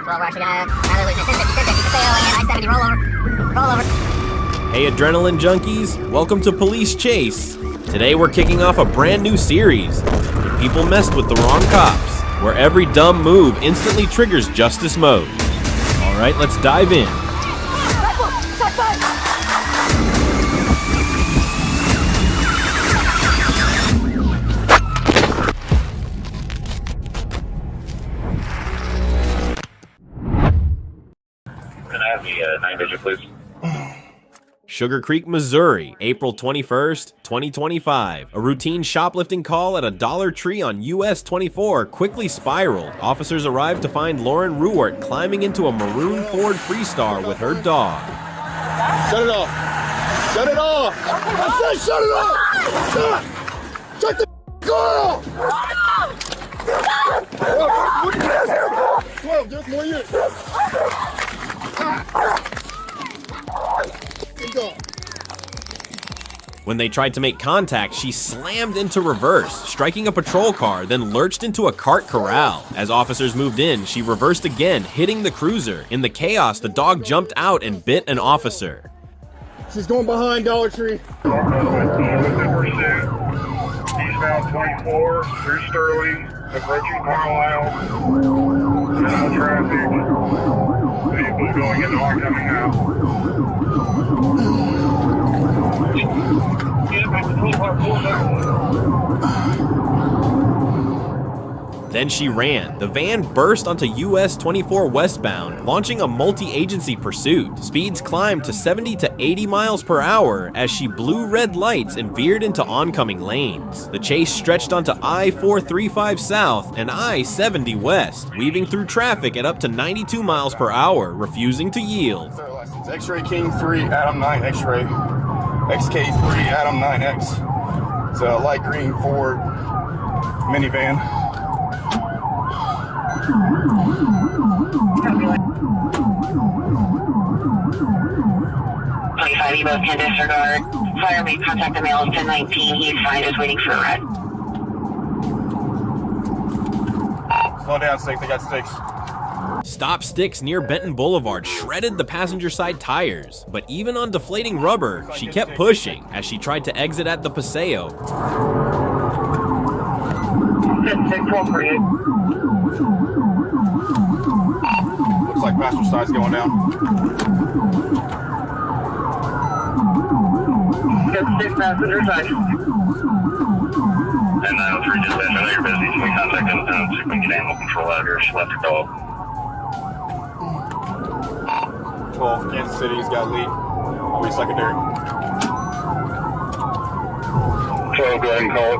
Well, we're actually gonna either lose it 10-50, and I-70 rollover. Hey adrenaline junkies, welcome to Police Chase. Today we're kicking off a brand new series. People messed with the wrong cops, where every dumb move instantly triggers justice mode. Alright, let's dive in. Can I have the 9-digit, please? Sugar Creek, Missouri, April 21st, 2025. A routine shoplifting call at a Dollar Tree on US 24 quickly spiraled. Officers arrived to find Lauren Ruwart climbing into a maroon Ford Freestar with her dog. Shut it off! Shut it off! I said shut it off! Shut the car off! Come on, just more you. When they tried to make contact, she slammed into reverse, striking a patrol car, then lurched into a cart corral. As officers moved in, she reversed again, hitting the cruiser. In the chaos, the dog jumped out and bit an officer. She's going behind Dollar Tree. Eastbound 24 through Sterling, approaching Carlisle. Minimal traffic. Vehicles going into oncoming now. Then she ran. The van burst onto US 24 westbound, launching a multi-agency pursuit. Speeds climbed to 70 to 80 miles per hour as she blew red lights and veered into oncoming lanes. The chase stretched onto I-435 south and I-70 west, weaving through traffic at up to 92 miles per hour, refusing to yield. X-Ray King 3, Adam 9, X-Ray. XK3, Adam 9X. It's a light green Ford minivan. Evo 10 disregard. Fire made contact the male 1019. He's fine, just waiting for a ride. Slow down, Sticks. They got sticks. Stop sticks near Benton Boulevard shredded the passenger side tires, but even on deflating rubber, she kept pushing as she tried to exit at the Paseo. Looks like passenger side's going down. Six passenger side. And 903 dispatch, I know you're busy. Can we contact them see if we can get animal control out here? She left her dog. 12, Kansas City's got lead. I'll be secondary. 12, go ahead and call it.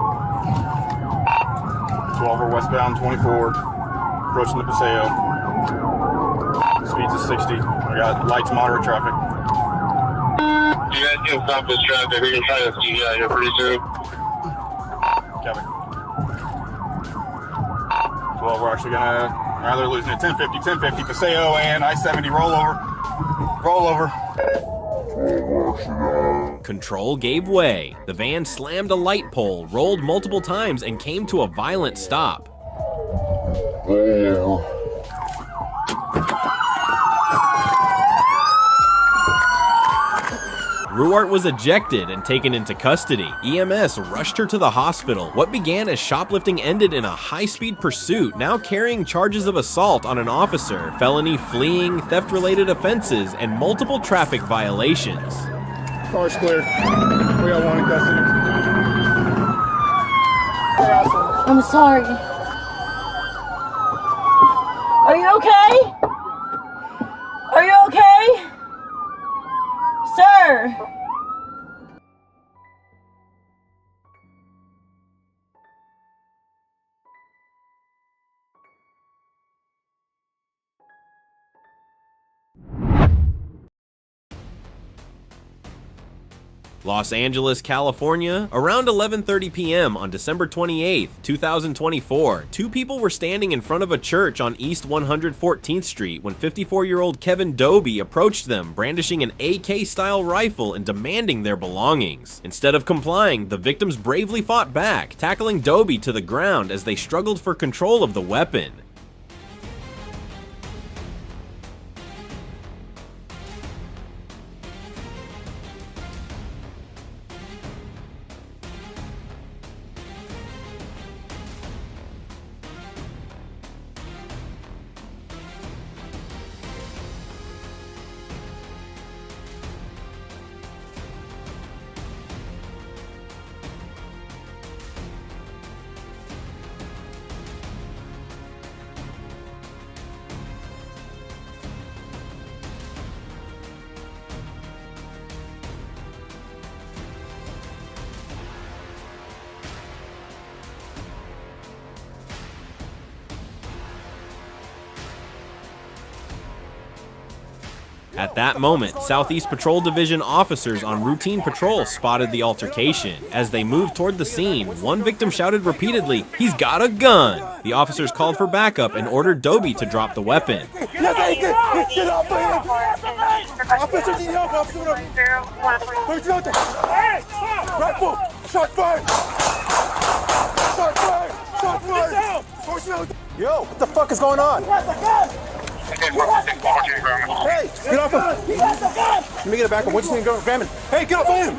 12 or westbound 24, approaching the Paseo. Speeds of 60. I got light to moderate traffic. You guys can stop this traffic. We can try to see you out here pretty soon. Copy. 12, we're actually gonna, they're losing it. 1050, Paseo and I-70 rollover. Control gave way. The van slammed a light pole, rolled multiple times, and came to a violent stop. Ruwart was ejected and taken into custody. EMS rushed her to the hospital. What began as shoplifting ended in a high-speed pursuit, now carrying charges of assault on an officer, felony fleeing, theft-related offenses, and multiple traffic violations. Car's clear. We got one in custody. I'm sorry. Are you okay? Are you okay? Sir! Los Angeles, California. Around 11:30 p.m. on December 28th, 2024, two people were standing in front of a church on East 114th Street when 54-year-old Kevin Doby approached them, brandishing an AK-style rifle and demanding their belongings. Instead of complying, the victims bravely fought back, tackling Doby to the ground as they struggled for control of the weapon. At that moment, Southeast Patrol Division officers on routine patrol spotted the altercation. As they moved toward the scene, one victim shouted repeatedly, "He's got a gun!" The officers called for backup and ordered Dobie to drop the weapon. Yo, what the fuck is going on? Hey, get off of him. Let me get it back. What you think? Go, grab him. Hey, get off of him.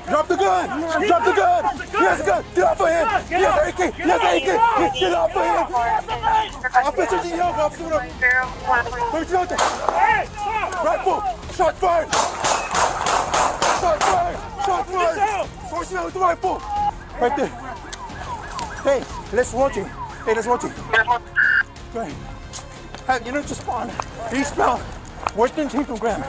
Drop the gun. Drop the gun. He has a gun. Get off of him. He has an AK. He has an AK. Get off of him. Officers in young officer. Rifle. Shot fired. Shot fired. Shot fired. Forcing out with the rifle. Right there. Hey, let's watch him. Hey, let's watch him. Right. Hey, you know, just spawn. Eastbound. Western team from Graham.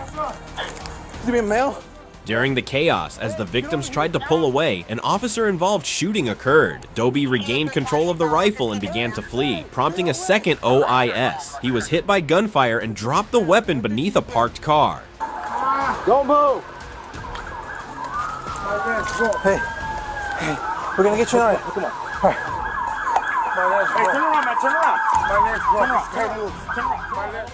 Is he a male? During the chaos, as the victims tried to pull away, an officer-involved shooting occurred. Dobie regained control of the rifle and began to flee, prompting a second OIS. He was hit by gunfire and dropped the weapon beneath a parked car. Don't move. Hey, we're gonna get you on it. Come on. All right. Hey, turn around, man, turn around. Turn around.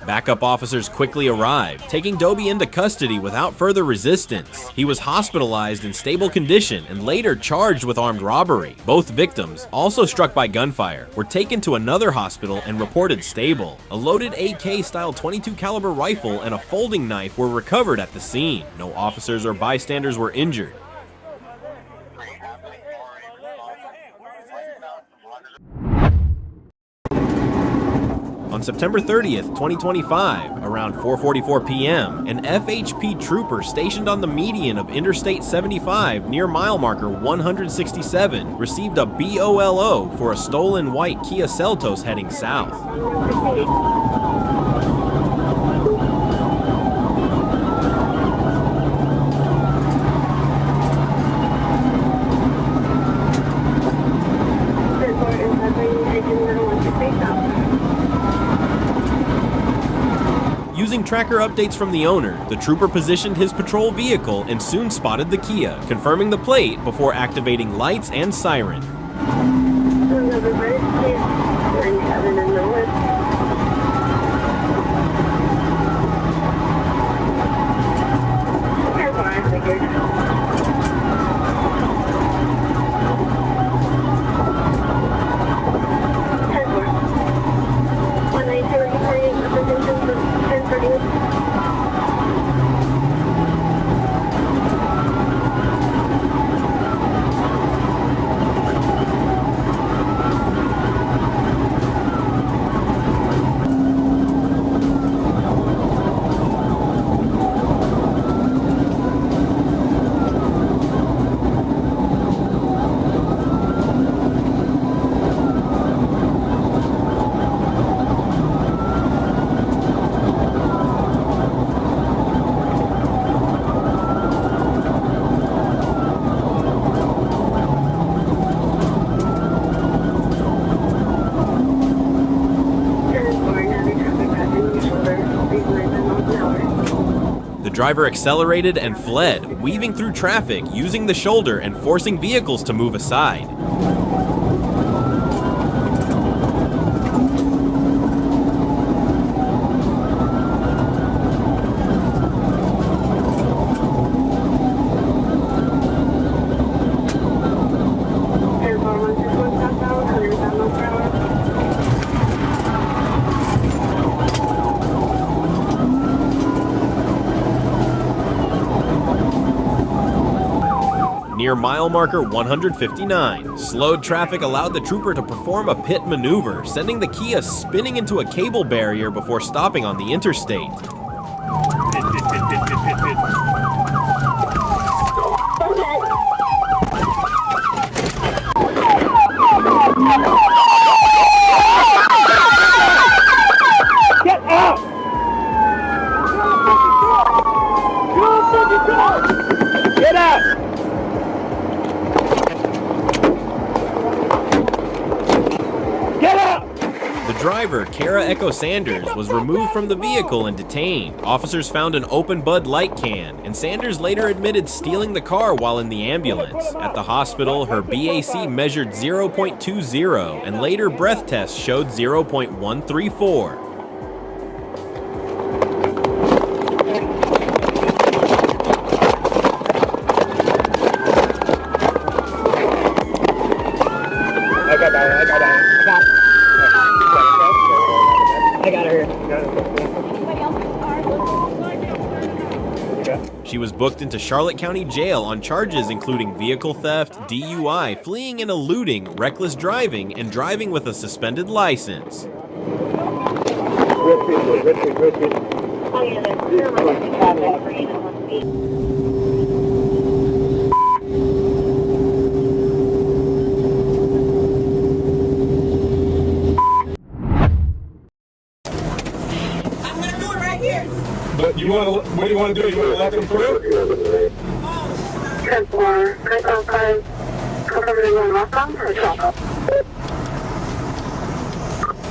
Backup officers quickly arrived, taking Dobie into custody without further resistance. He was hospitalized in stable condition and later charged with armed robbery. Both victims, also struck by gunfire, were taken to another hospital and reported stable. A loaded AK-style .22 caliber rifle and a folding knife were recovered at the scene. No officers or bystanders were injured. On September 30th, 2025, around 4:44 p.m., an FHP trooper stationed on the median of Interstate 75 near mile marker 167 received a BOLO for a stolen white Kia Seltos heading south. Using tracker updates from the owner, the trooper positioned his patrol vehicle and soon spotted the Kia, confirming the plate before activating lights and siren. The driver accelerated and fled, weaving through traffic, using the shoulder and forcing vehicles to move aside. Near mile marker 159, slowed traffic allowed the trooper to perform a pit maneuver, sending the Kia spinning into a cable barrier before stopping on the interstate. Get out! Get out! The driver Kara Echo Sanders was removed from the vehicle and detained. Officers found an open Bud Light can, and Sanders later admitted stealing the car while in the ambulance. At the hospital, her BAC measured 0.20, and later breath tests showed 0.134. She was booked into Charlotte County Jail on charges including vehicle theft, DUI, fleeing and eluding, reckless driving, and driving with a suspended license. But you want to, what do you want to do? You want to let them through? 10-4, right outside, confirming on lockdown or stop?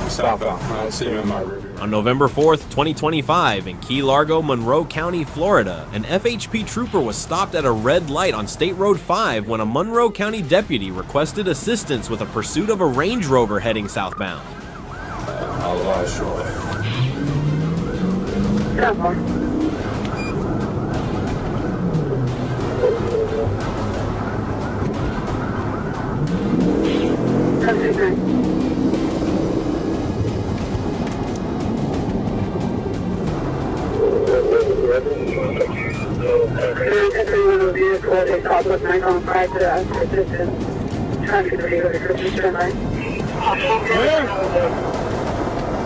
Stop out. I'll see you in my review. On November 4th, 2025, in Key Largo, Monroe County, Florida, an FHP trooper was stopped at a red light on State Road 5 when a Monroe County deputy requested assistance with a pursuit of a Range Rover heading southbound. I'll advise shortly. 10-4.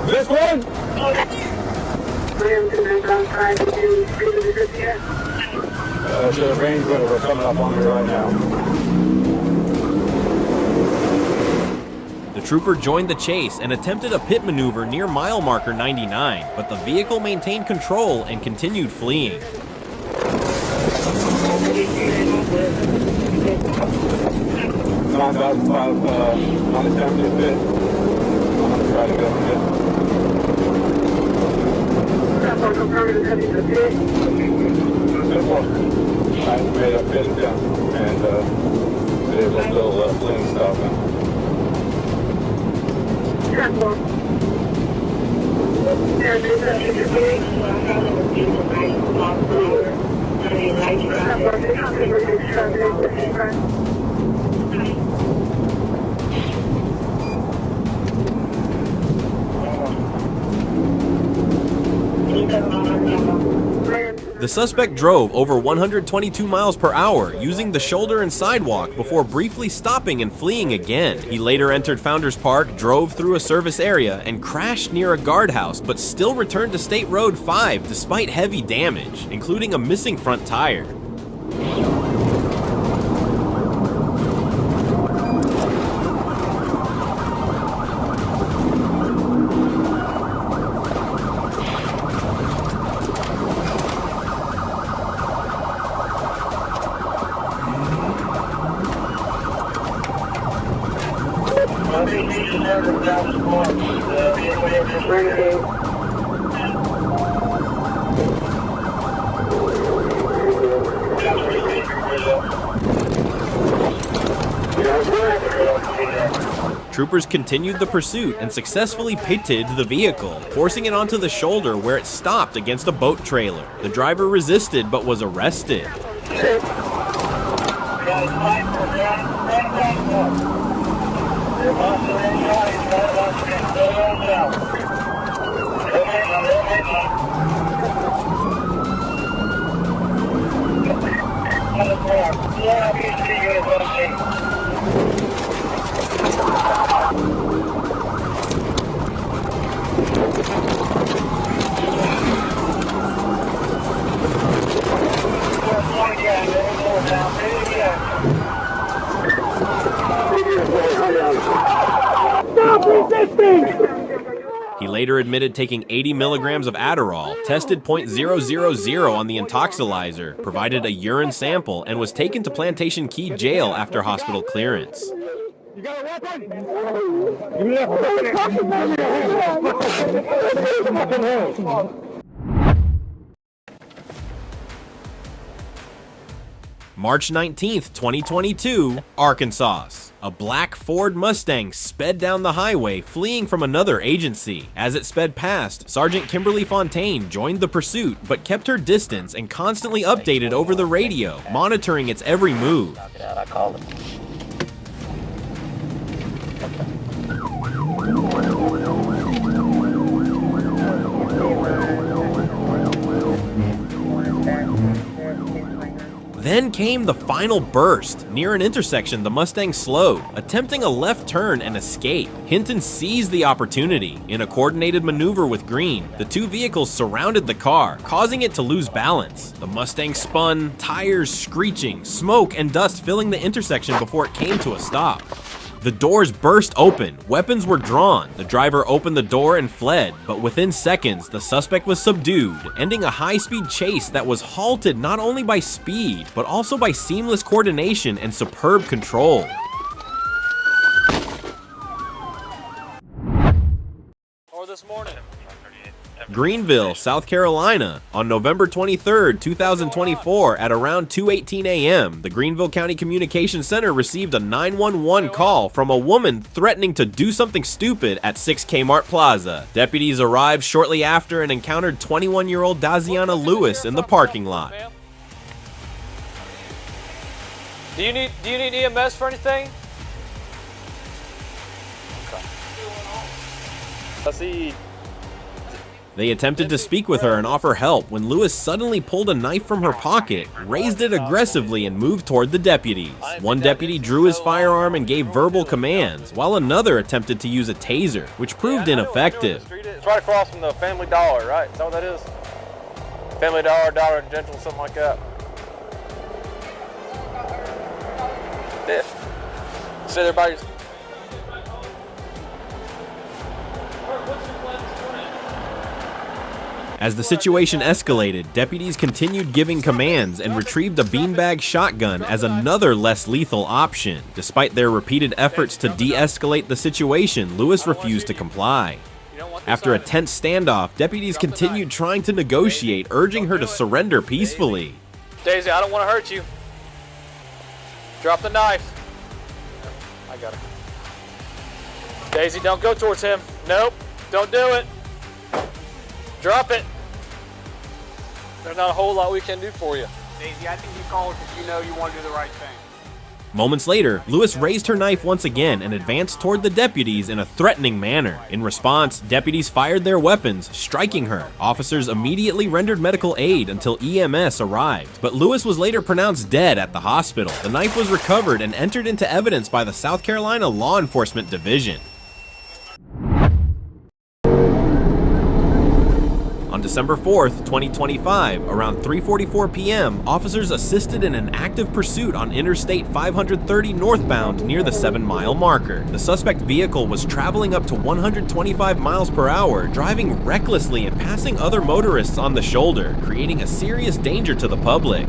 This one? There's a Range Rover coming up on me right now. The trooper joined the chase and attempted a pit maneuver near mile marker 99, but the vehicle maintained control and continued fleeing. Unattempted pit. I'm gonna try to go and get I made a pit attempt and it was still fleeing stuff. The suspect drove over 122 miles per hour, using the shoulder and sidewalk before briefly stopping and fleeing again. He later entered Founders Park, drove through a service area, and crashed near a guardhouse, but still returned to State Road 5 despite heavy damage, including a missing front tire. Troopers continued the pursuit and successfully pitted the vehicle, forcing it onto the shoulder where it stopped against a boat trailer. The driver resisted but was arrested. Stop resisting! He later admitted taking 80 milligrams of Adderall, tested .000 on the intoxilizer, provided a urine sample, and was taken to Plantation Key Jail after hospital clearance. You got a weapon? Give me that fucking March 19th, 2022, Arkansas. A black Ford Mustang sped down the highway, fleeing from another agency. As it sped past, Sergeant Kimberly Fontaine joined the pursuit, but kept her distance and constantly updated over the radio, monitoring its every move. I called him. Then came the final burst. Near an intersection, the Mustang slowed, attempting a left turn and escape. Hinton seized the opportunity. In a coordinated maneuver with Green, the two vehicles surrounded the car, causing it to lose balance. The Mustang spun, tires screeching, smoke and dust filling the intersection before it came to a stop. The doors burst open, weapons were drawn, the driver opened the door and fled, but within seconds, the suspect was subdued, ending a high-speed chase that was halted not only by speed, but also by seamless coordination and superb control. Or this morning. Greenville, South Carolina. On November 23, 2024, at around 2:18 a.m., the Greenville County Communications Center received a 911 call from a woman threatening to do something stupid at 6 Kmart Plaza. Deputies arrived shortly after and encountered 21-year-old Daziana Lewis in the parking lot. Do you need EMS for anything? Let's see. They attempted to speak with her and offer help when Lewis suddenly pulled a knife from her pocket, raised it aggressively, and moved toward the deputies. One deputy drew his firearm and gave verbal commands, while another attempted to use a taser, which proved ineffective. It's right across from the Family Dollar, right? Is that what that is? Family Dollar, Dollar General, something like that. Yeah. So everybody's... As the situation escalated, deputies continued giving commands and retrieved a beanbag shotgun as another less lethal option. Despite their repeated efforts to de-escalate the situation, Lewis refused to comply. After a tense standoff, deputies continued trying to negotiate, urging her to surrender peacefully. Daisy, I don't want to hurt you. Drop the knife. I got it. Daisy, don't go towards him. Nope, don't do it. Drop it. There's not a whole lot we can do for you. Daisy, I think you called because you know you want to do the right thing. Moments later, Lewis raised her knife once again and advanced toward the deputies in a threatening manner. In response, deputies fired their weapons, striking her. Officers immediately rendered medical aid until EMS arrived, but Lewis was later pronounced dead at the hospital. The knife was recovered and entered into evidence by the South Carolina Law Enforcement Division. On December 4th, 2025, around 3:44 p.m., officers assisted in an active pursuit on Interstate 530 northbound near the 7-mile marker. The suspect vehicle was traveling up to 125 miles per hour, driving recklessly and passing other motorists on the shoulder, creating a serious danger to the public.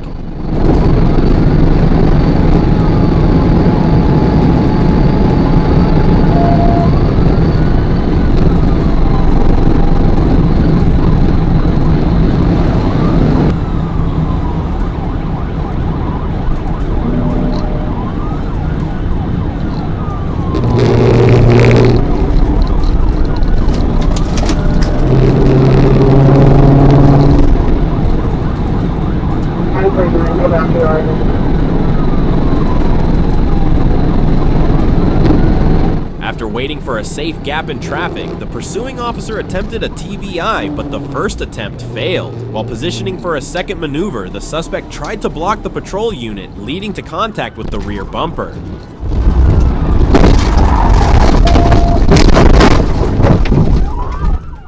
After waiting for a safe gap in traffic, the pursuing officer attempted a TVI, but the first attempt failed. While positioning for a second maneuver, the suspect tried to block the patrol unit, leading to contact with the rear bumper.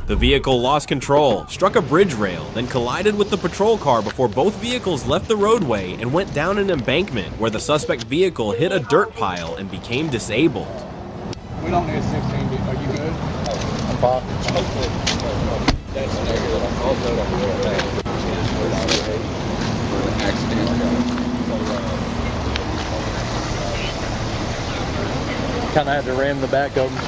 The vehicle lost control, struck a bridge rail, then collided with the patrol car before both vehicles left the roadway and went down an embankment where the suspect vehicle hit a dirt pile and became disabled. We don't need a 16. Are you good? I'm fine. That's negative. I'm also accident. kind of had to ram the back of him.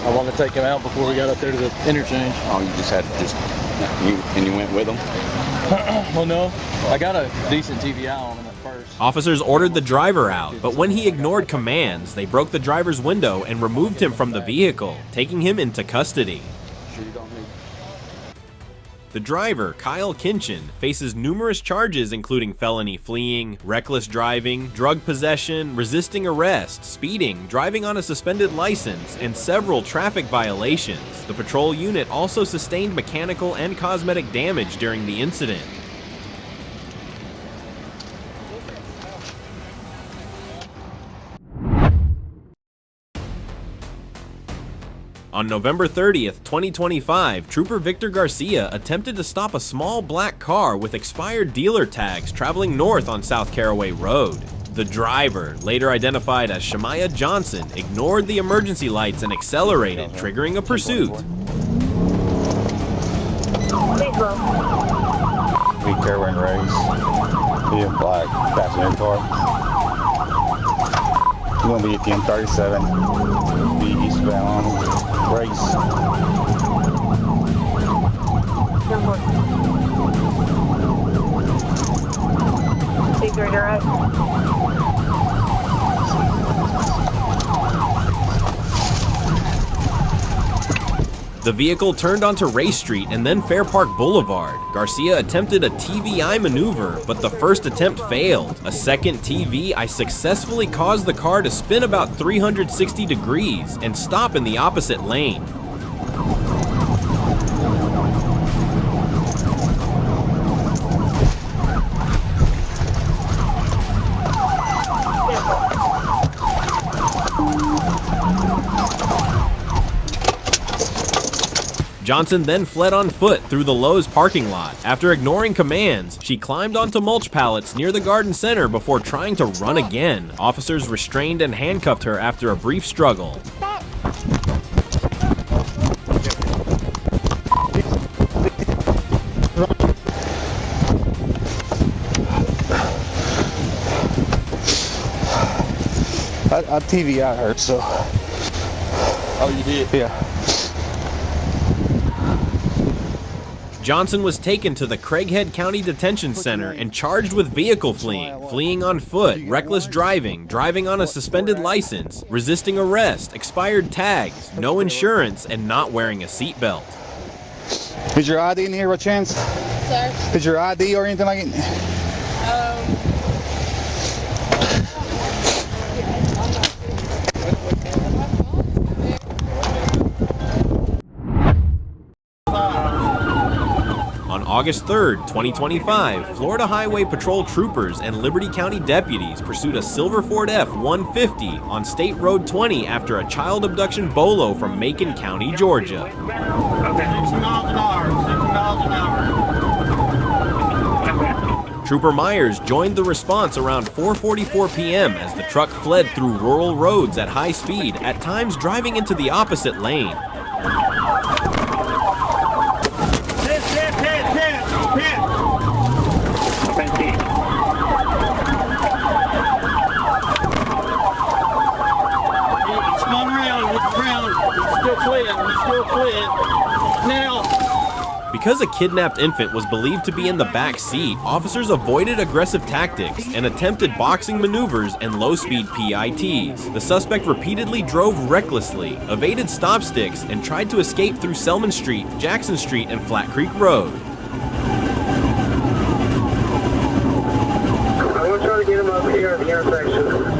I wanted to take him out before we got up there to the interchange. Oh, you just had to you went with him? Well, no. I got a decent TVI on him at first. Officers ordered the driver out, but when he ignored commands, they broke the driver's window and removed him from the vehicle, taking him into custody. The driver, Kyle Kinchin, faces numerous charges including felony fleeing, reckless driving, drug possession, resisting arrest, speeding, driving on a suspended license, and several traffic violations. The patrol unit also sustained mechanical and cosmetic damage during the incident. On November 30th, 2025, Trooper Victor Garcia attempted to stop a small black car with expired dealer tags traveling north on South Caraway Road. The driver, later identified as Shemaiah Johnson, ignored the emergency lights and accelerated, triggering a pursuit. We Caraway race. Be a black passenger car. You're gonna be at the M37. Be eastbound. Race. Take your direct. The vehicle turned onto Race Street and then Fair Park Boulevard. Garcia attempted a TVI maneuver, but the first attempt failed. A second TVI successfully caused the car to spin about 360 degrees and stop in the opposite lane. Johnson then fled on foot through the Lowe's parking lot. After ignoring commands, she climbed onto mulch pallets near the garden center before trying to run again. Officers restrained and handcuffed her after a brief struggle. I TVI her, so. Oh, you did? Yeah. Johnson was taken to the Craighead County Detention Center and charged with vehicle fleeing on foot, reckless driving, driving on a suspended license, resisting arrest, expired tags, no insurance, and not wearing a seatbelt. Is your ID in here by chance? Sir? Is your ID or anything like it? On August 3rd, 2025, Florida Highway Patrol troopers and Liberty County deputies pursued a silver Ford F-150 on State Road 20 after a child abduction bolo from Macon County, Georgia. Okay. 60 miles an hour. 60 miles an hour. Trooper Myers joined the response around 4:44 p.m. as the truck fled through rural roads at high speed, at times driving into the opposite lane. Because a kidnapped infant was believed to be in the back seat, officers avoided aggressive tactics and attempted boxing maneuvers and low-speed PITs. The suspect repeatedly drove recklessly, evaded stop sticks, and tried to escape through Selman Street, Jackson Street, and Flat Creek Road. I'm going to try to get him up here at the intersection.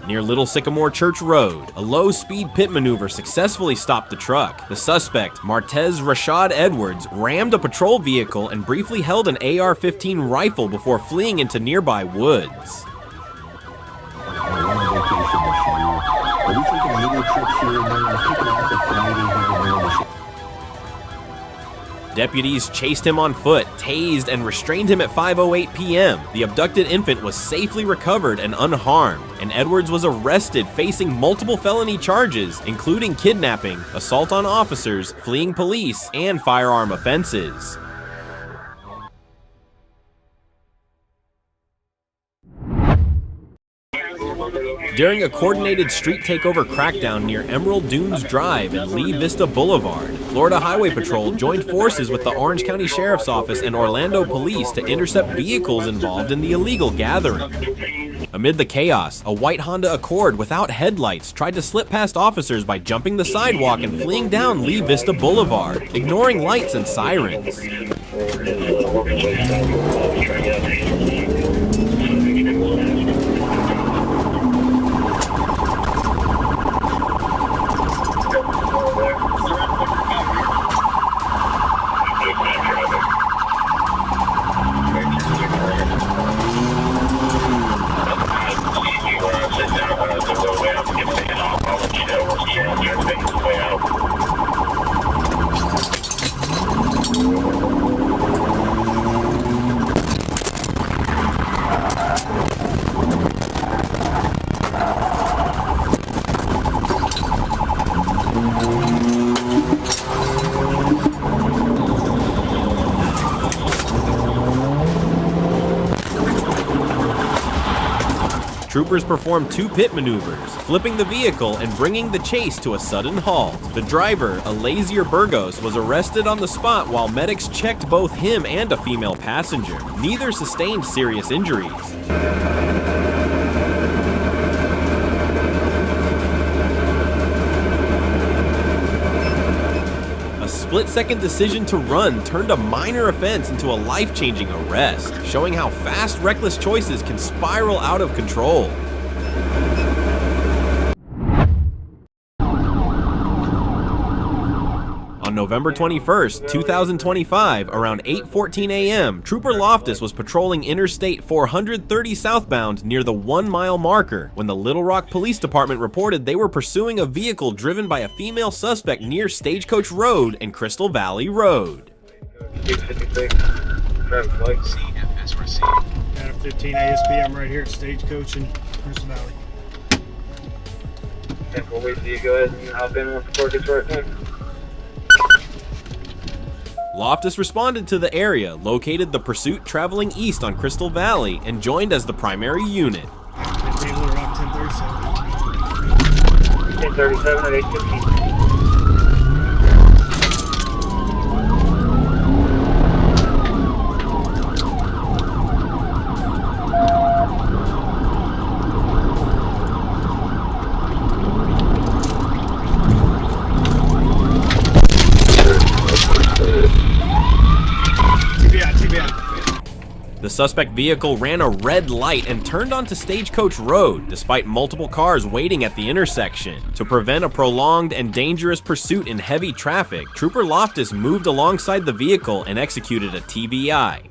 Near Little Sycamore Church Road, a low-speed pit maneuver successfully stopped the truck. The suspect, Martez Rashad Edwards, rammed a patrol vehicle and briefly held an AR-15 rifle before fleeing into nearby woods. Deputies chased him on foot, tased, and restrained him at 5:08 p.m. The abducted infant was safely recovered and unharmed, and Edwards was arrested facing multiple felony charges, including kidnapping, assault on officers, fleeing police, and firearm offenses. During a coordinated street takeover crackdown near Emerald Dunes Drive and Lee Vista Boulevard, Florida Highway Patrol joined forces with the Orange County Sheriff's Office and Orlando Police to intercept vehicles involved in the illegal gathering. Amid the chaos, a white Honda Accord without headlights tried to slip past officers by jumping the sidewalk and fleeing down Lee Vista Boulevard, ignoring lights and sirens. Troopers performed two pit maneuvers, flipping the vehicle and bringing the chase to a sudden halt. The driver, Alazier Burgos, was arrested on the spot while medics checked both him and a female passenger. Neither sustained serious injuries. A split-second decision to run turned a minor offense into a life-changing arrest, showing how fast reckless choices can spiral out of control. On November 21st, 2025, around 8:14 a.m., Trooper Loftus was patrolling Interstate 430 southbound near the 1-mile marker when the Little Rock Police Department reported they were pursuing a vehicle driven by a female suspect near Stagecoach Road and Crystal Valley Road. 656, traffic light. CFS received. At 15 ASP, I'm right here at Stagecoach in Crystal Valley. Okay, we'll wait for you guys and hop in once the car gets right there. Loftus responded to the area, located the pursuit traveling east on Crystal Valley, and joined as the primary unit. 15 Little Rock, 1037. 1037 at 8:15. The suspect vehicle ran a red light and turned onto Stagecoach Road, despite multiple cars waiting at the intersection. To prevent a prolonged and dangerous pursuit in heavy traffic, Trooper Loftus moved alongside the vehicle and executed a TBI.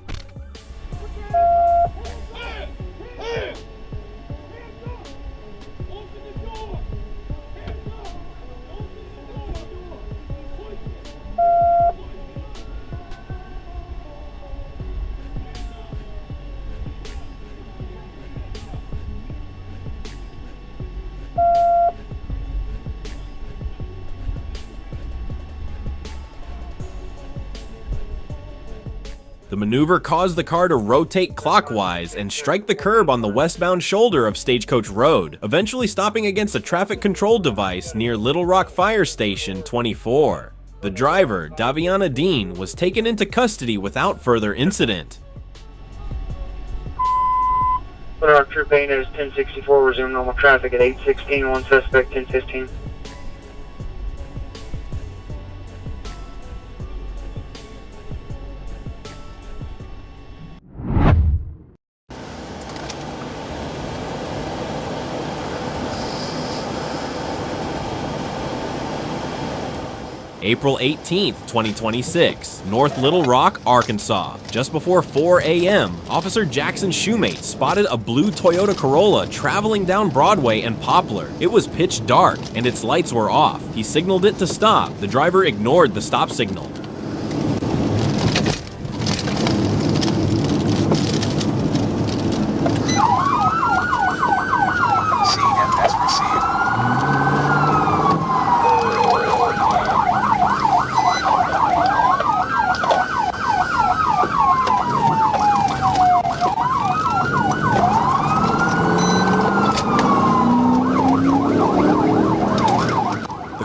The maneuver caused the car to rotate clockwise and strike the curb on the westbound shoulder of Stagecoach Road, eventually stopping against a traffic control device near Little Rock Fire Station 24. The driver, Daviana Dean, was taken into custody without further incident. Little Rock Troop 8 is 1064, resume normal traffic at 8:16, one suspect 1015. April 18th, 2026, North Little Rock, Arkansas. Just before 4 a.m., Officer Jackson Shoemate spotted a blue Toyota Corolla traveling down Broadway and Poplar. It was pitch dark, and its lights were off. He signaled it to stop. The driver ignored the stop signal.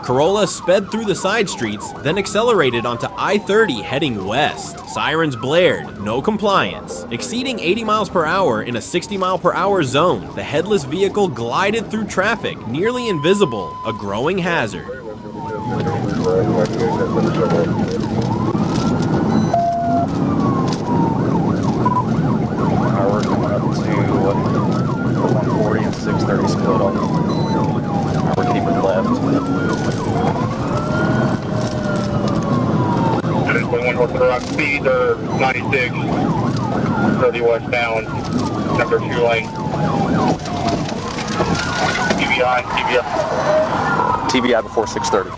Corolla sped through the side streets, then accelerated onto I-30 heading west. Sirens blared, no compliance. Exceeding 80 miles per hour in a 60 mile per hour zone, the headless vehicle glided through traffic, nearly invisible, a growing hazard. We're coming up to 140 and 630 split off. We're keeping left. One North Little Rock, speed 96, 30 westbound, number 2 lane. TBI before 630.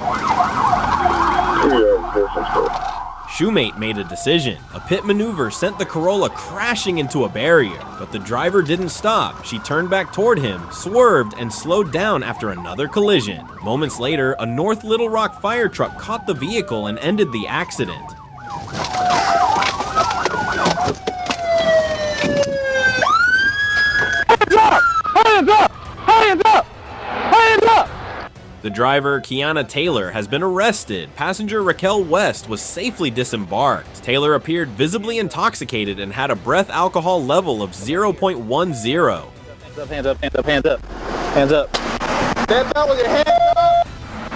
Shoemate made a decision. A pit maneuver sent the Corolla crashing into a barrier, but the driver didn't stop. She turned back toward him, swerved, and slowed down after another collision. Moments later, a North Little Rock fire truck caught the vehicle and ended the accident. Hands up! Hands up! Hands up! The driver, Kiana Taylor, has been arrested. Passenger Raquel West was safely disembarked. Taylor appeared visibly intoxicated and had a breath alcohol level of 0.10. Hands up, hands up, hands up, hands up. Stand up with your hands up.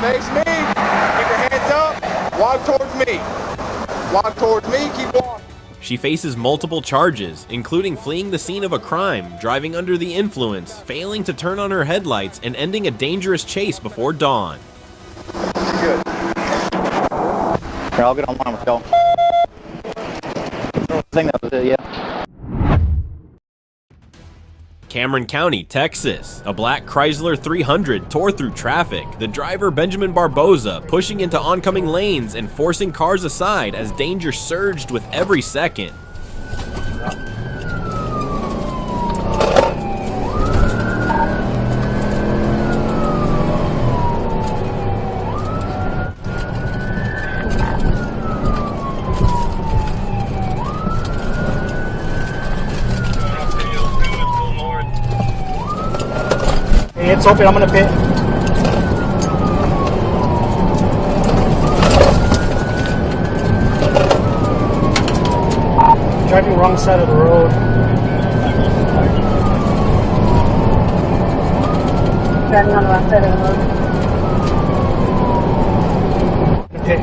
Face me. Keep your hands up. Walk towards me. Walk towards me. Keep walking. She faces multiple charges, including fleeing the scene of a crime, driving under the influence, failing to turn on her headlights, and ending a dangerous chase before dawn. Good. Here, I'll get online with y'all. I think that was it, yeah. Cameron County, Texas. A black Chrysler 300 tore through traffic. The driver, Benjamin Barboza, pushing into oncoming lanes and forcing cars aside as danger surged with every second. It's open, I'm gonna pit. Driving wrong side of the road. Driving on the wrong side of the road. Pit.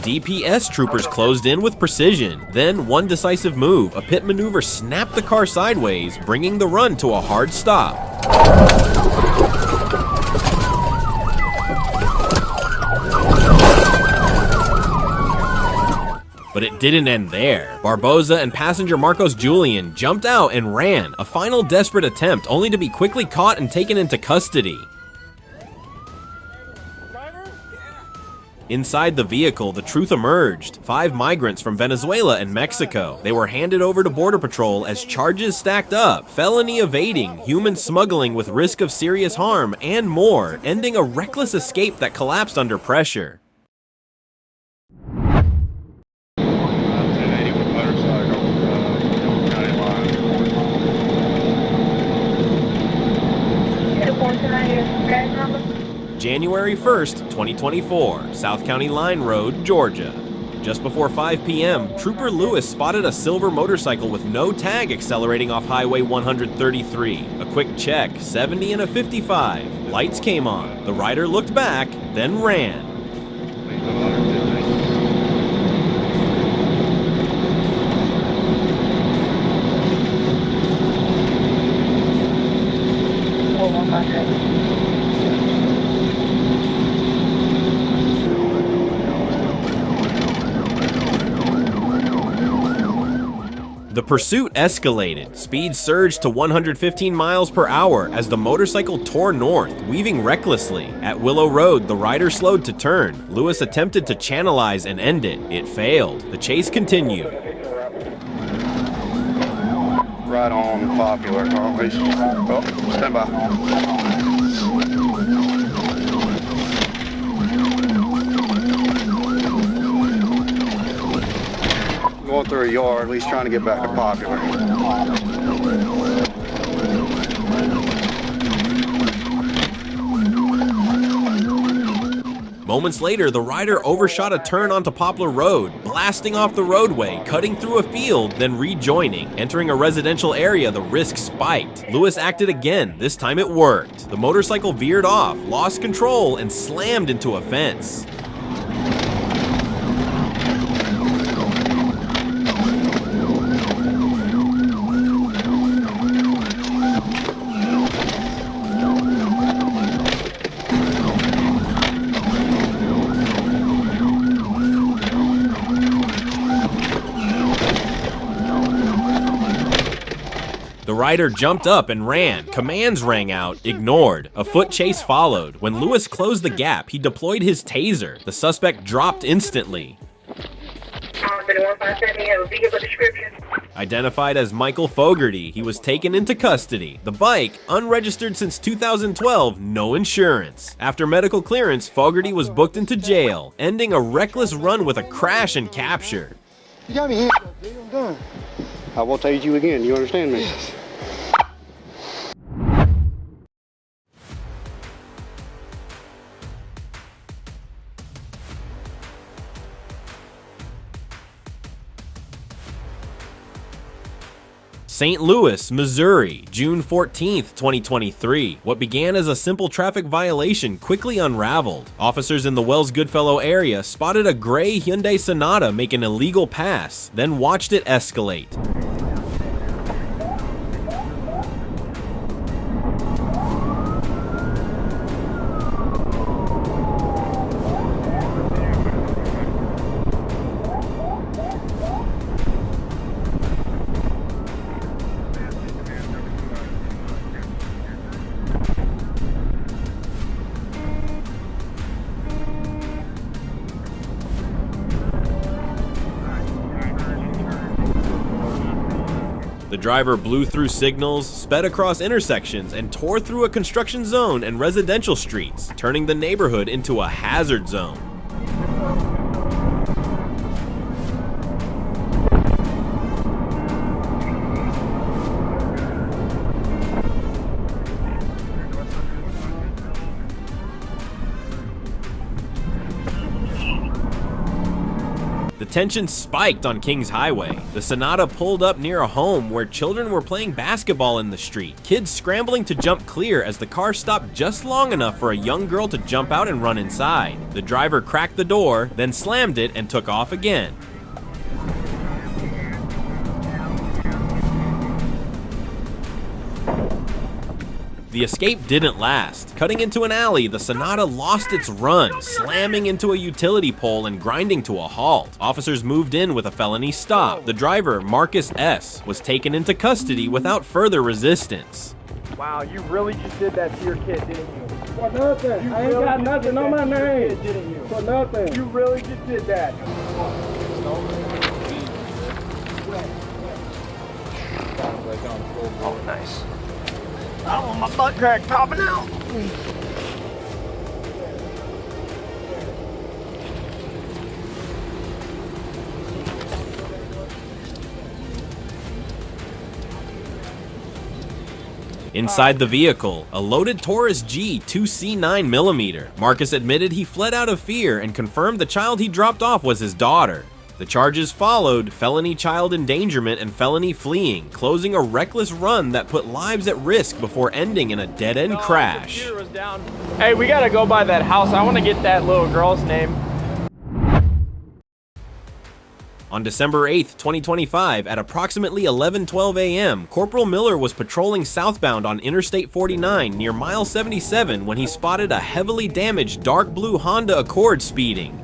DPS troopers closed in with precision. Then, one decisive move, a pit maneuver snapped the car sideways, bringing the run to a hard stop. But it didn't end there. Barboza and passenger Marcos Julian jumped out and ran, a final desperate attempt only to be quickly caught and taken into custody. Inside the vehicle, the truth emerged. 5 migrants from Venezuela and Mexico. They were handed over to Border Patrol as charges stacked up: felony evading, human smuggling with risk of serious harm, and more, ending a reckless escape that collapsed under pressure. January 1st, 2024, South County Line Road, Georgia. Just before 5 p.m., Trooper Lewis spotted a silver motorcycle with no tag accelerating off Highway 133. A quick check, 70 and a 55. Lights came on. The rider looked back, then ran. The pursuit escalated. Speed surged to 115 miles per hour as the motorcycle tore north, weaving recklessly. At Willow Road, the rider slowed to turn. Lewis attempted to channelize and end it. It failed. The chase continued. Right on Popular, always. Oh, stand by. Going through a yard, at least trying to get back to Popular. Moments later, the rider overshot a turn onto Poplar Road, blasting off the roadway, cutting through a field, then rejoining. Entering a residential area, the risk spiked. Lewis acted again. This time it worked. The motorcycle veered off, lost control, and slammed into a fence. The rider jumped up and ran. Commands rang out, ignored. A foot chase followed. When Lewis closed the gap, he deployed his taser. The suspect dropped instantly. Identified as Michael Fogarty, he was taken into custody. The bike, unregistered since 2012, no insurance. After medical clearance, Fogarty was booked into jail, ending a reckless run with a crash and capture. You got me here, dude. I'm done. I won't tase you again. You understand me? Yes. St. Louis, Missouri, June 14th, 2023. What began as a simple traffic violation quickly unraveled. Officers in the Wells Goodfellow area spotted a gray Hyundai Sonata make an illegal pass, then watched it escalate. The driver blew through signals, sped across intersections, and tore through a construction zone and residential streets, turning the neighborhood into a hazard zone. The tension spiked on Kings Highway. The Sonata pulled up near a home where children were playing basketball in the street, kids scrambling to jump clear as the car stopped just long enough for a young girl to jump out and run inside. The driver cracked the door, then slammed it and took off again. The escape didn't last. Cutting into an alley, the Sonata lost its run, slamming into a utility pole and grinding to a halt. Officers moved in with a felony stop. The driver, Marcus S., was taken into custody without further resistance. Wow, you really just did that to your kid, didn't you? For nothing. I ain't got nothing on my name. Kid, didn't you? For nothing. You really just did that. Oh, nice. I don't want my butt crack popping out. Inside the vehicle, a loaded Taurus G 2C9mm. Marcus admitted he fled out of fear and confirmed the child he dropped off was his daughter. The charges followed felony child endangerment and felony fleeing, closing a reckless run that put lives at risk before ending in a dead-end crash. Hey, we gotta go by that house. I want to get that little girl's name. On December 8th, 2025, at approximately 11:12 a.m., Corporal Miller was patrolling southbound on Interstate 49 near mile 77 when he spotted a heavily damaged dark blue Honda Accord speeding.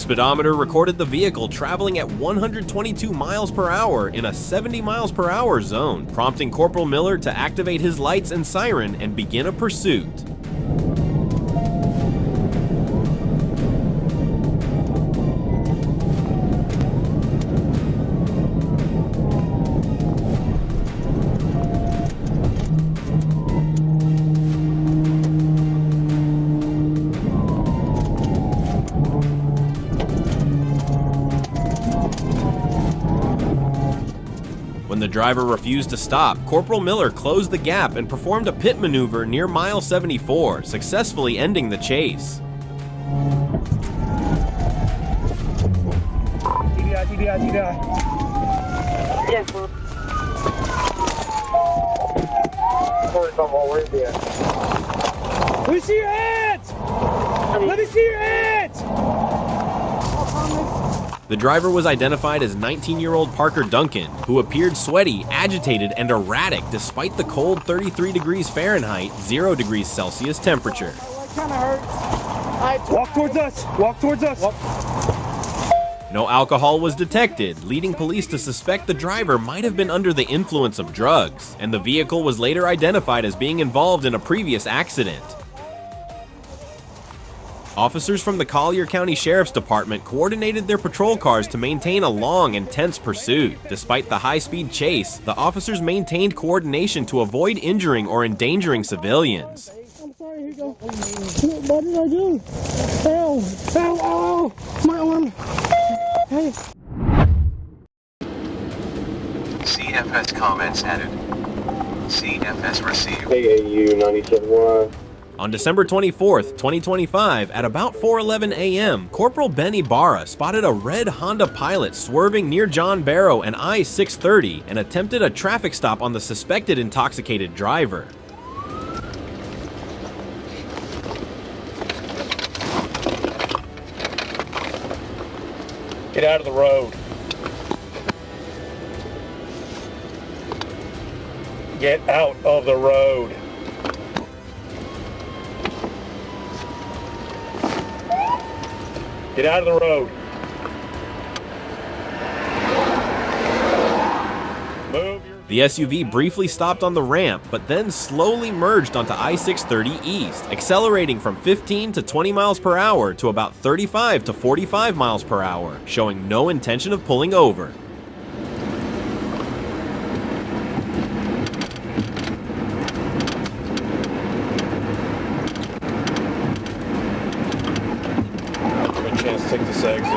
speedometer recorded the vehicle traveling at 122 miles per hour in a 70 miles per hour zone, prompting Corporal Miller to activate his lights and siren and begin a pursuit. When the driver refused to stop, Corporal Miller closed the gap and performed a pit maneuver near mile 74, successfully ending the chase. TDI. Yes, bro. Let me see your hands! Let me see your hands! The driver was identified as 19-year-old Parker Duncan, who appeared sweaty, agitated, and erratic despite the cold 33 degrees Fahrenheit, 0 degrees Celsius temperature. Kind of hurts. Walk towards us. Walk towards us. No alcohol was detected, leading police to suspect the driver might have been under the influence of drugs, and the vehicle was later identified as being involved in a previous accident. Officers from the Collier County Sheriff's Department coordinated their patrol cars to maintain a long and tense pursuit. Despite the high-speed chase, the officers maintained coordination to avoid injuring or endangering civilians. I'm sorry, here you go. What did I do? Ow, ow, ow, my arm. Hey. CFS comments added. CFS received. KAU 97Y. On December 24th, 2025, at about 4:11 a.m., Corporal Benny Barra spotted a red Honda Pilot swerving near John Barrow and I-630 and attempted a traffic stop on the suspected intoxicated driver. Get out of the road. Get out of the road. Get out of the road. Move your... The SUV briefly stopped on the ramp, but then slowly merged onto I-630 East, accelerating from 15 to 20 miles per hour to about 35 to 45 miles per hour, showing no intention of pulling over. Take this exit.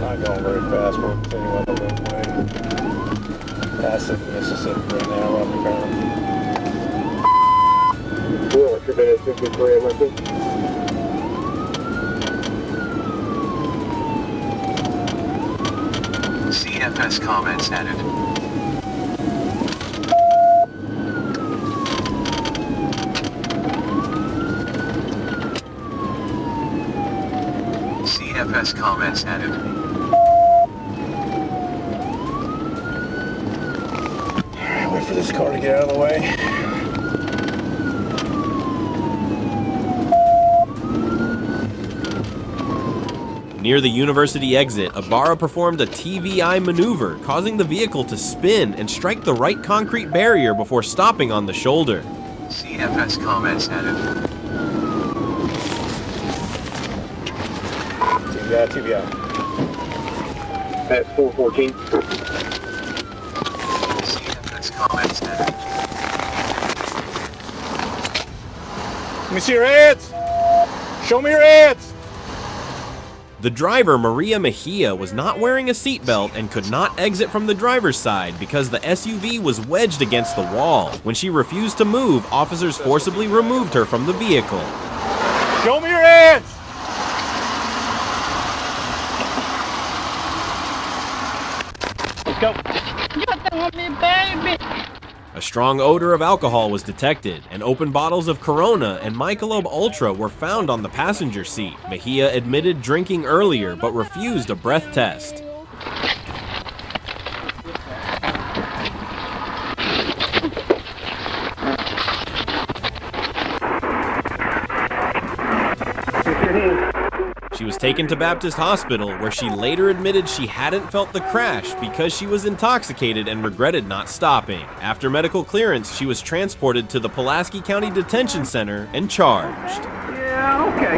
Not going very fast, we'll continue on the roadway. Passing Mississippi right now on the curve. CFS comments added. CFS comments added. Wait for this car to get out of the way. Near the university exit, Ibarra performed a TVI maneuver, causing the vehicle to spin and strike the right concrete barrier before stopping on the shoulder. CFS comments added. TVI. That's 414. CFS comments added. Let me see your hands. Show me your hands. The driver, Maria Mejia, was not wearing a seatbelt and could not exit from the driver's side because the SUV was wedged against the wall. When she refused to move, officers forcibly removed her from the vehicle. Show me your hands. Let's go. You don't want me, baby. A strong odor of alcohol was detected, and open bottles of Corona and Michelob Ultra were found on the passenger seat. Mejia admitted drinking earlier but refused a breath test. She was taken to Baptist Hospital, where she later admitted she hadn't felt the crash because she was intoxicated and regretted not stopping. After medical clearance, she was transported to the Pulaski County Detention Center and charged. Yeah, okay.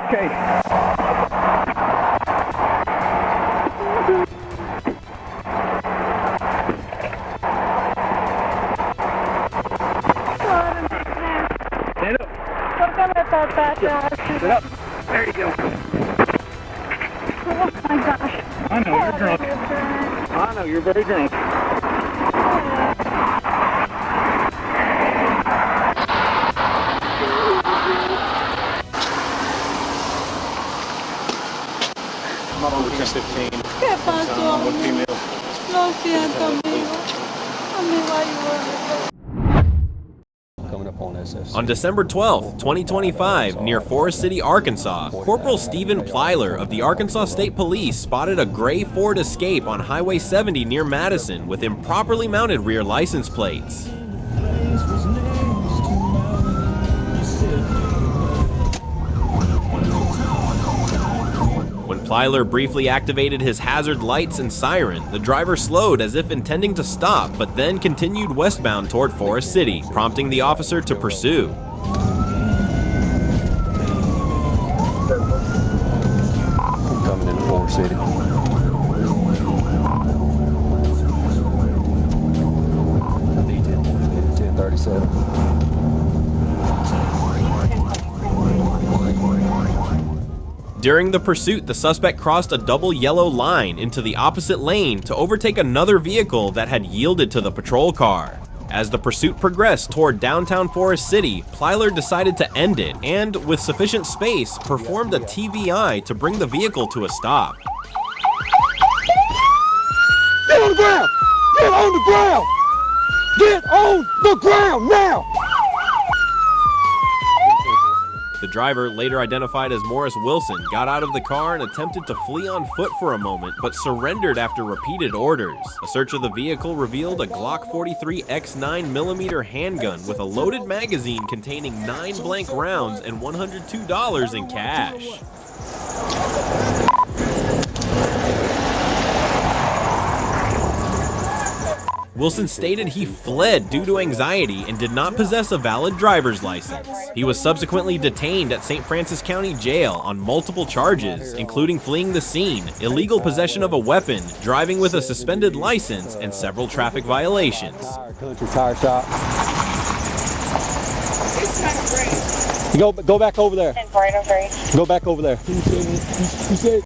Okay. Sit up. There you go. Oh my gosh. I know, you're drunk. I know, you're very drunk. I'm over 10-15. ¿Qué pasó? One female. Lo siento, amigo. Amigo, ayúdame. Coming up on SS. On December 12, 2025, near Forest City, Arkansas, Corporal Stephen Plyler of the Arkansas State Police spotted a gray Ford Escape on Highway 70 near Madison with improperly mounted rear license plates. When Plyler briefly activated his hazard lights and siren, the driver slowed as if intending to stop, but then continued westbound toward Forest City, prompting the officer to pursue. Coming into Forest City. During the pursuit, the suspect crossed a double yellow line into the opposite lane to overtake another vehicle that had yielded to the patrol car. As the pursuit progressed toward downtown Forest City, Plyler decided to end it and, with sufficient space, performed a TVI to bring the vehicle to a stop. Get on the ground! Get on the ground! Get on the ground now! The driver, later identified as Morris Wilson, got out of the car and attempted to flee on foot for a moment, but surrendered after repeated orders. A search of the vehicle revealed a Glock 43 X9mm handgun with a loaded magazine containing 9 blank rounds and $102 in cash. Wilson stated he fled due to anxiety and did not possess a valid driver's license. He was subsequently detained at St. Francis County Jail on multiple charges, including fleeing the scene, illegal possession of a weapon, driving with a suspended license, and several traffic violations. Tire shop. Go back over there. Go back over there.